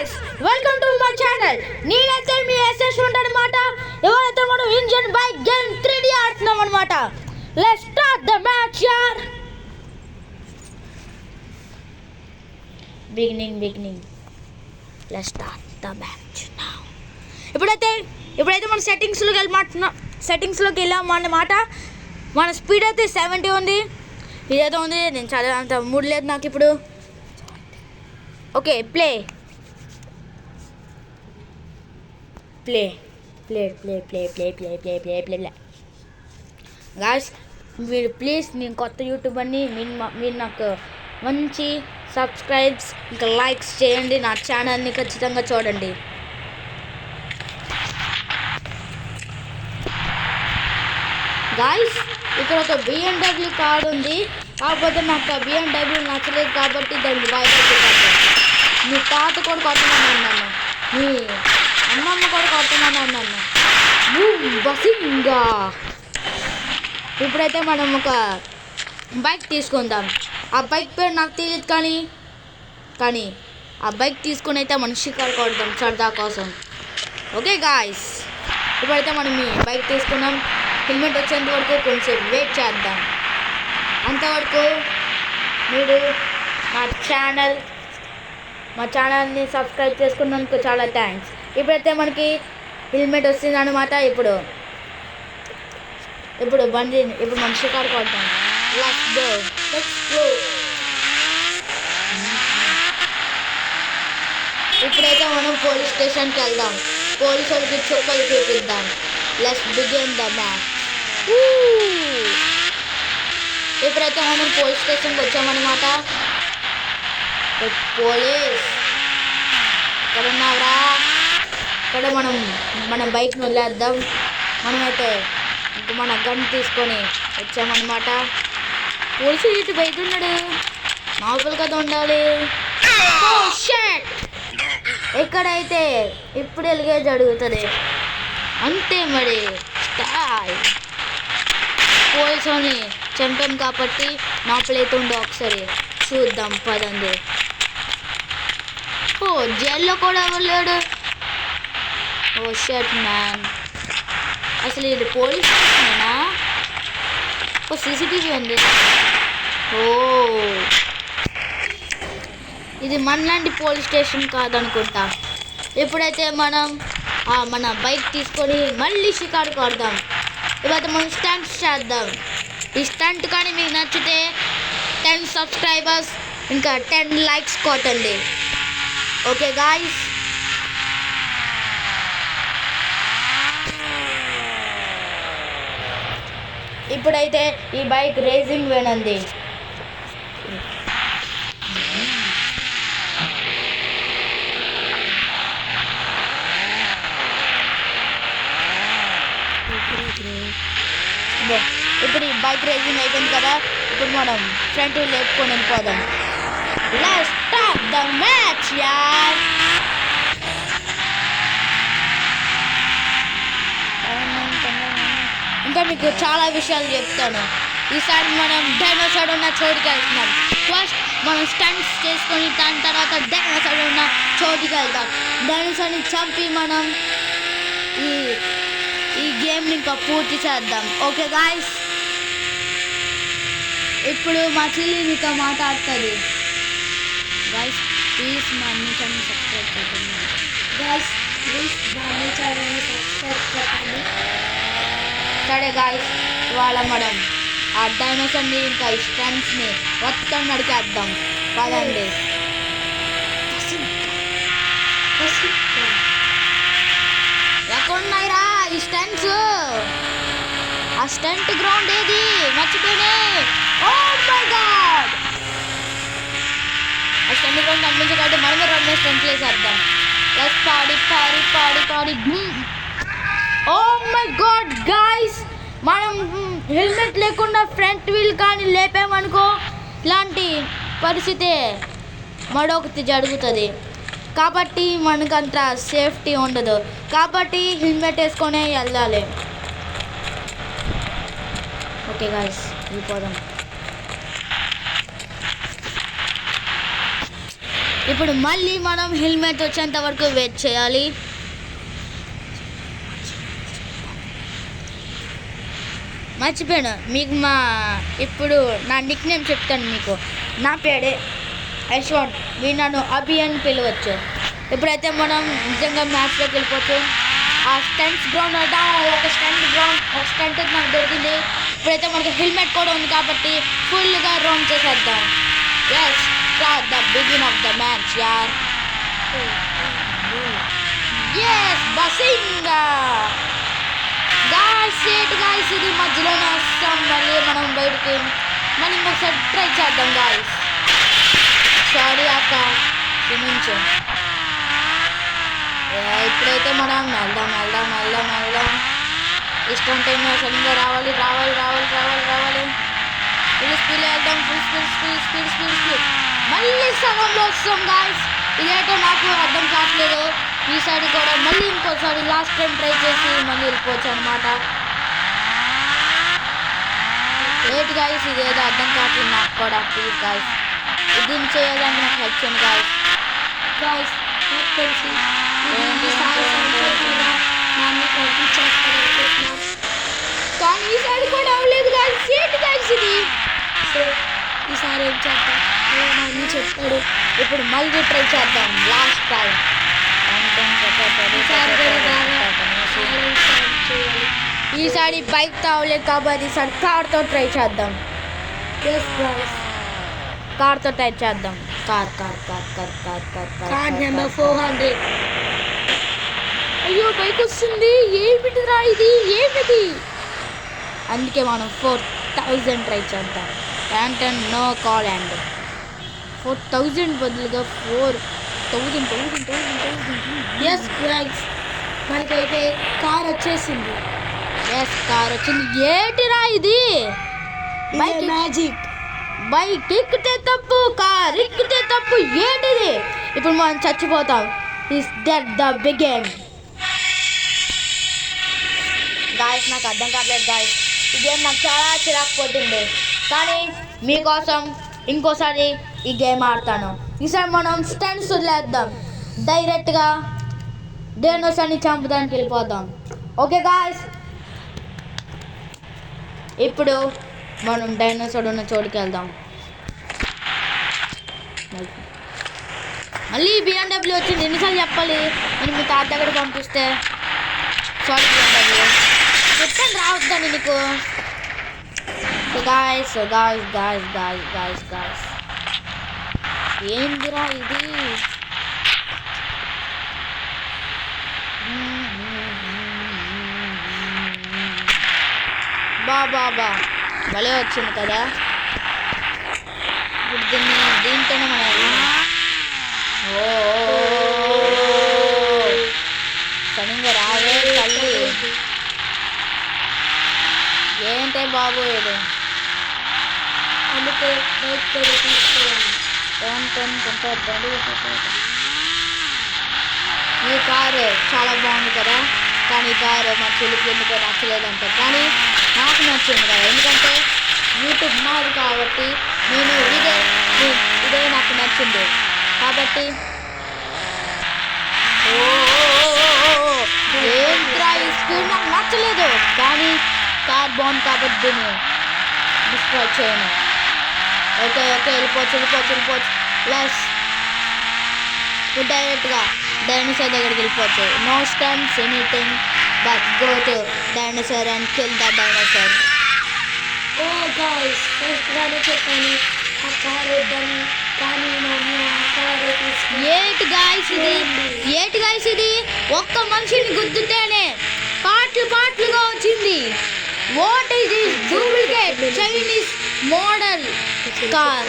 guys, welcome to my channel. నేనైతే మీ SS ఉంటానన్నమాట. ఎవరైతే మనం ఇంజిన్ బైక్ గేమ్ 3D ఆడుతున్నాం అన్నమాట. Let's start the match yaar. Beginning. Let's start the match now. ఇప్పుడైతే మన సెట్టింగ్స్లోకి వెళ్ళాం అన్నమాట. మన స్పీడ్ అయితే 70 ఉంది. ఇదేదో ఉంది, నేను చాలా అంత మూడ్ లేదు నాకు ఇప్పుడు. ఓకే, ప్లే గాయ్స్, మీరు ప్లీజ్, నేను కొత్త యూట్యూబర్ని, మీరు నాకు మంచి సబ్స్క్రైబ్స్ ఇంకా లైక్స్ చేయండి. నా ఛానల్ని ఖచ్చితంగా చూడండి. గాయ్స్, ఇక్కడ ఒక BMW కార్ ఉంది, కాకపోతే నాకు ఆ BMW నచ్చలేదు కాబట్టి దాన్ని భయపడుతున్నాను. మీ తాత కూడా కొట్టమన్నాను నన్ను, మీ అమ్మమ్మ కూడా కొట్టమన్నాను నన్ను. బసింగా ఇప్పుడైతే మనం ఒక బైక్ తీసుకుందాం. ఆ బైక్ పేరు నాకు తెలియదు, కానీ ఆ బైక్ తీసుకుని అయితే మనం షికారు కొడదాం సరదా కోసం. ఓకే గాయ్స్, ఇప్పుడైతే మనం ఈ బైక్ తీసుకున్నాం. హెల్మెట్ వచ్చేంత వరకు కొంచెం వెయిట్ చేద్దాం. అంతవరకు మీరు మా ఛానల్ని సబ్స్క్రైబ్ చేసుకున్నందుకు చాలా థ్యాంక్స్. ఇప్పుడైతే మనకి హెల్మెట్ వస్తుంది అన్నమాట. ఇప్పుడు మనం షికారు కొడతాం. Let's go. ఇప్పుడైతే మనం పోలీస్ స్టేషన్కి వెళ్దాం. పోలీసు వాళ్ళకి చుక్కలు చూపిద్దాం. Let's begin the match. ఇప్పుడైతే మనం పోలీస్ స్టేషన్కి వచ్చామన్నమాట. పోలీస్ ఇక్కడ ఉన్నారా? ఇక్కడ మన బైక్ని వదిలేద్దాం. మనమైతే మన గన్ తీసుకొని వచ్చామన్నమాట. పోలీసు ఇటు బయట ఉన్నాడు, నార్మల్ కదా ఉండాలి. ఎక్కడైతే ఇప్పుడు ఎలిగే జరుగుతుంది అంతే మరి. పోలీసుని చంపాం కాబట్టి నా ప్లేట్ ఉండే ఒకసారి చూద్దాం పదండి. జైల్లో కూడా వెళ్ళాడు. షట్ మ్యాన్, అసలు ఇది పోలీస్ స్టేషనేనా? CCTV ఉంది. ఇది మనలాంటి పోలీస్ స్టేషన్ కాదనుకుంటా. ఇప్పుడైతే మనం మన బైక్ తీసుకొని మళ్ళీ షికారు కొడదాం. ఇప్పుడైతే మనం స్టంట్స్ చేద్దాం. ఈ స్టంట్ కానీ మీకు నచ్చితే 10 సబ్స్క్రైబర్స్ ఇంకా 10 లైక్స్ కొట్టండి. ఓకే గాయ్స్, ఇప్పుడైతే ఈ బైక్ రేసింగ్ వేనంది. ఇప్పుడు ఈ బైక్ రేసింగ్ అయిపోయింది కదా, ఇప్పుడు మనం ఫ్రంట్ లేపుకొని వెళ్ళిపోదాం. లెట్స్ స్టార్ట్ ద మ్యాచ్ యార్. ఇంకా మీకు చాలా విషయాలు చెప్తాను. ఈసారి మనం డైనోసార్ ఉన్న చోటుకి వెళ్తున్నాం. ఫస్ట్ మనం స్టంట్స్ చేసుకొని దాని తర్వాత డైనోసార్ ఉన్న చోటుకి వెళ్తాం. డైనోసార్ని చంపి మనం ఈ గేమ్ని ఇంకా పూర్తి చేద్దాం. ఓకే గాయ్స్, ఇప్పుడు మా చెల్లి మీతో మాట్లాడుతుంది. గాయ్స్, ప్లీజ్ మా అన్ని ఛానల్ సబ్స్క్రైబ్ చేయండి. గాయ్స్, ప్లీజ్ మా అన్ని ఛానల్ని సబ్స్క్రైబ్ చేయండి. సరే గాయ్స్, ఇవాళ మనం ఆ డైనోసార్ని ఇంకా ఈ స్టంట్స్ని మొత్తం నడికేద్దాం పదండి. ఎక్కడున్నాయిరా ఈ స్టంట్స్? ఆ స్టంట్ గ్రౌండ్ ఏది? మర్చిపోయినే. ఓ మై గాడ్, ఆ స్టంట్ గ్రౌండ్ కనిపించకంటే మనమే 2 స్టంట్లు వేసేద్దాం. ప్లస్ పాడి. ఓ మై గాడ్ గాయ్స్, మనం హెల్మెట్ లేకుండా ఫ్రంట్ వీల్ కానీ లేపామనుకో ఇలాంటి పరిస్థితి మరొకటి జరుగుతుంది. కాబట్టి మనకంత సేఫ్టీ ఉండదు. కాబట్టి హెల్మెట్ వేసుకొనే వెళ్ళాలి. ఓకే గాయ్స్, వెళ్ళిపోదాం. ఇప్పుడు మళ్ళీ మనం హెల్మెట్ వచ్చేంత వరకు వెయిట్ చేయాలి. మర్చిపోయాను మీకు ఇప్పుడు నా నిక్ నేమ్ చెప్తాను మీకు. నా పేరే యశ్వంత్, మీరు నన్ను అభి అని పిలవచ్చు. ఇప్పుడైతే మనం నిజంగా మ్యాచ్లోకి వెళ్ళిపోవచ్చు. ఆ స్టంట్స్ గ్రౌండ్ అంటే ఒక స్టంట్ మనకు దొరికింది. ఇప్పుడైతే మనకి హెల్మెట్ కూడా ఉంది కాబట్టి ఫుల్గా రౌండ్ చేసేద్దాం. Yes start the begin of the match యార్. ఎస్ బసింగా గాయ్స్ ఇది మధ్యలోనే వస్తాం. మళ్ళీ మనం బయటికి మళ్ళీ ఇంకొకసారి ట్రై చేద్దాం గాయ్స్. సారీ అక్క క్షమించు. ఇప్పుడైతే మనం వెళ్దాం. ఇష్టం టైంలో సడన్గా రావాలి. ఫుల్ స్పీడ్ వెళ్దాం. Full speed. మళ్ళీ సగంలో వస్తాం గాయ్స్. ఇదేంటో నాకు అర్థం కావట్లేదు. ఈ సైడ్ కూడా మళ్ళీ ఇంకోసారి లాస్ట్ టైం ట్రై చేసి మళ్ళీ వెళ్ళిపోవచ్చు అనమాట. లేట్ గాయ్స్, ఇదేదో అర్థం కావట్లేదు నాకు కూడా. ప్లీజ్ గాయ్స్ దీన్ని చేయాలని నాకు హెల్ప్ చేయండి గాయ్స్. నాకు తెలిసి కానీ ఈసారి కూడా అవ్వలేదు గాయ్స్. ఏంటి గాయ్స్ ఇది? ఈసారి ఏం చేద్దాం అని చెప్పాడు. ఇప్పుడు మళ్ళీ ట్రై చేద్దాం లాస్ట్ టైం. ఈసారి బైక్ తావలేదు కాబట్టి ఈసారి కార్తో ట్రై చేద్దాం. కార్తో ట్రై చేద్దాం. Car number 400. అయ్యో బైక్ వస్తుంది. ఏమిటిరా ఇది? ఏమిటి? అందుకే మనం 4000 ట్రై చేద్దాం. నో కాల్ అండ్ 4000 బదులుగా 4000. ఎస్ గైస్, మనకైతే కార్ వచ్చేసింది. కార్ వచ్చింది. ఏంటిరా ఇది? మ్యాజిక్. బైక్ ఎక్కితే తప్పు, కార్ ఎక్కితే తప్పు. ఏంటిది? ఇప్పుడు మనం చచ్చిపోతాం. Is that the begin? Guys నాకు అర్థం కావట్లేదు గాయస్. ఈ గేమ్ నాకు చాలా చిరాకు పడుతుంది. కానీ మీకోసం ఇంకోసారి ఈ గేమ్ ఆడతాను. ఈసారి మనం స్టంట్స్ వదిలేద్దాం. డైరెక్ట్గా డైనోసార్ని చంపడానికి వెళ్ళిపోదాం. ఓకే గాయస్, ఇప్పుడు మనం డైనోసార్ ఉన్న చోటుకి వెళ్దాం. మళ్ళీ BMW వచ్చింది. ఎన్నిసార్లు చెప్పాలి నేను మీ తాత దగ్గర పంపిస్తే? సారీ BMW, చెప్పండి రావద్దని నీకు. గాయస్ ఏందిరా ఇది? బాబా భలే వచ్చింది కదా. ఇప్పుడు దీంతోనే మనం సడన్గా రావే తల్లి. ఏంటే బాబు ఇది? అందుకే ఈ కారు చాలా బాగుంది కదా. కానీ ఈ కారు మా చెల్లికి ఎందుకో నచ్చలేదంట. కానీ నాకు నచ్చింది కదా, ఎందుకంటే యూట్యూబ్ నాది కాబట్టి నేను ఇదే నాకు నచ్చింది కాబట్టి. ఏంట్రా ఈ స్పీడ్ నాకు నచ్చలేదు. కానీ కార్ బాగుంది కాబట్టి దీన్ని డిస్ట్రాయ్ చేయను. ఓకే వెళ్ళిపోవచ్చు. ప్లస్ డైరెక్ట్గా డైనోసార్ దగ్గరికి వెళ్ళిపోవచ్చు. No stunts anything but go to dinosaur and kill the dinosaur. Oh guys, ఫస్ట్గానే చెప్పాను ఆ కార్ వద్దని, కానీ ఏటి గాయ్స్ ఇది? ఒక్క మనిషిని గుద్దుతేనే పార్ట్లుగా వచ్చింది. What is this duplicate Chinese model car?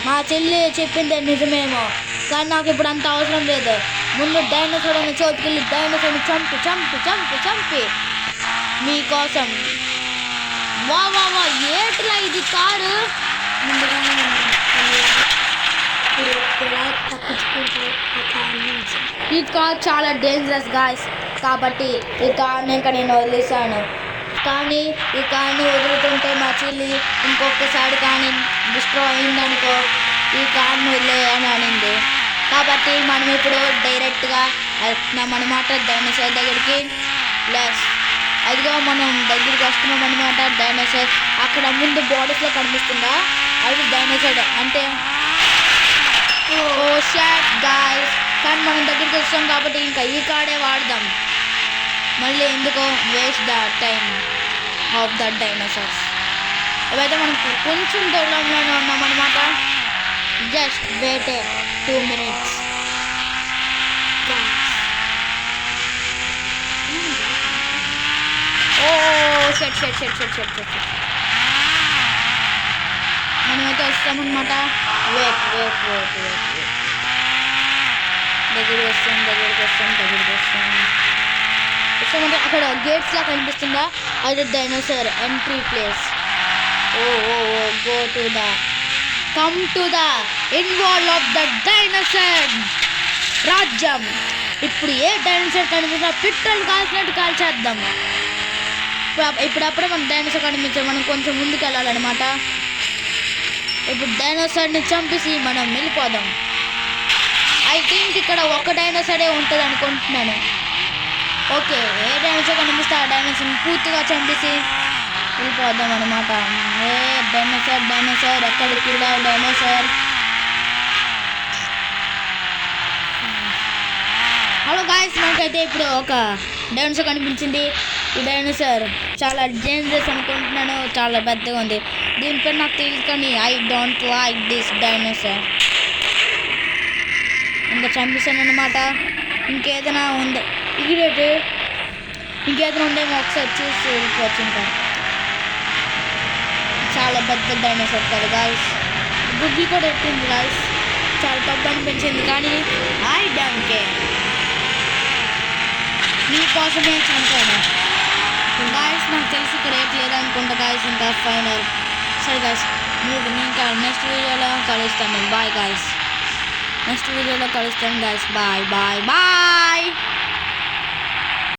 మా చెల్లి చెప్పింది నిజమేమో, కానీ నాకు ఇప్పుడు అంత అవసరం లేదు. ముందు డైనోసార్ అనే చోటుకి వెళ్ళి డైనోసార్ని చంపి మీకోసం. వా ఏట్లా ఇది కారు? ఈ కార్ చాలా డేంజరస్ గాయ్స్ కాబట్టి ఈ కార్ని ఇంకా నేను వదిలేసాను. కానీ ఈ కార్ని వదులుతుంటే మా చెల్లి ఇంకొకసారి కానీ డిస్ట్రాయ్ అయిందనుకో ఈ కార్ని వదిలేయని అనింది. కాబట్టి మనం ఇప్పుడు డైరెక్ట్గా వెళ్తున్నాం అనమాట డైనోసార్ దగ్గరికి. ప్లస్ అదిగో మనం దగ్గరికి వస్తున్నాం అనమాట. డైనోసార్ అక్కడ ముందు బాడీస్లో కనిపిస్తుందా, అది డైనోసార్ అంటే. ఓ షాట్ గాయ్స్, కానీ మనం దగ్గరికి వస్తాం కాబట్టి ఇంకా ఈ కార్డే వాడదాం. మళ్ళీ ఎందుకో waste the time of the dinosaurs. ఇవైతే మనం కొంచెం దూరంలోనే ఉన్నామన్నమాట. Just wait 2 minutes. Oh shut shut shut shut shut shut మనమైతే వస్తామన్నమాట. Wait wait wait wait wait దగ్గరికి వస్తామంటే అక్కడ గేట్స్ లా కనిపిస్తుందా, అది dinosaur entry place. Oh oh oh go to the come to the involve of the dinosaur రాజ్యం. ఇప్పుడు ఏ డైనోసార్ కనిపించినా పిట్టలు కాల్చినట్టు కాల్చేద్దాం. ఇప్పుడప్పుడే మన డైనోసార్ కనిపించాం, మనం కొంచెం ముందుకు వెళ్ళాలన్నమాట. ఇప్పుడు డైనోసార్ని చంపేసి మనం వెళ్ళిపోదాం. ఐ థింక్ ఇక్కడ ఒక డైనోసారే ఉంటుంది అనుకుంటున్నాను. ఓకే, ఏ డైనోసార్ కనిపిస్తే ఆ డైనోసార్ని పూర్తిగా చంపేసి వెళ్ళిపోదాం అనమాట. ఏ డైనోసార్ డైనోసార్ ఎక్కడికి వెళ్ళావు డైనోసార్? హలో గాయస్, నాకైతే ఇప్పుడు ఒక డైనోసార్ కనిపించింది. ఈ డైనోసార్ చాలా డేంజరస్ అనుకుంటున్నాను, చాలా పెద్దగా ఉంది. దీనిపై నాకు తెలియదు కానీ I don't like this dinosaur. ఇంకా చంపిస్తాను అనమాట. ఇంకేదైనా ఉందా ఇగిరేట్, ఇంకేదైనా ఉందేమో ఒకసారి చూసి వెళ్ళిపోవచ్చు. ఇంకా చాలా పెద్ద డైనోసార్ కదా గాయస్. గుడ్లు కూడా ఎట్టింది గాయస్, చాలా తప్పు అనిపించింది కానీ ఐ డోంట్ కేర్. మీకోసమే చంపాను గాయస్. నాకు తెలిసి ఇక్కడ ఏట్ లేదనుకుంటా గాయస్. ఇంకా ఫైనల్. సరే గాయస్, మీరు ఇంకా నెక్స్ట్ వీడియోలో కలుస్తాను. బాయ్ గాయస్, నెక్స్ట్ వీడియోలో కలుస్తాను గాయస్. Bye bye bye.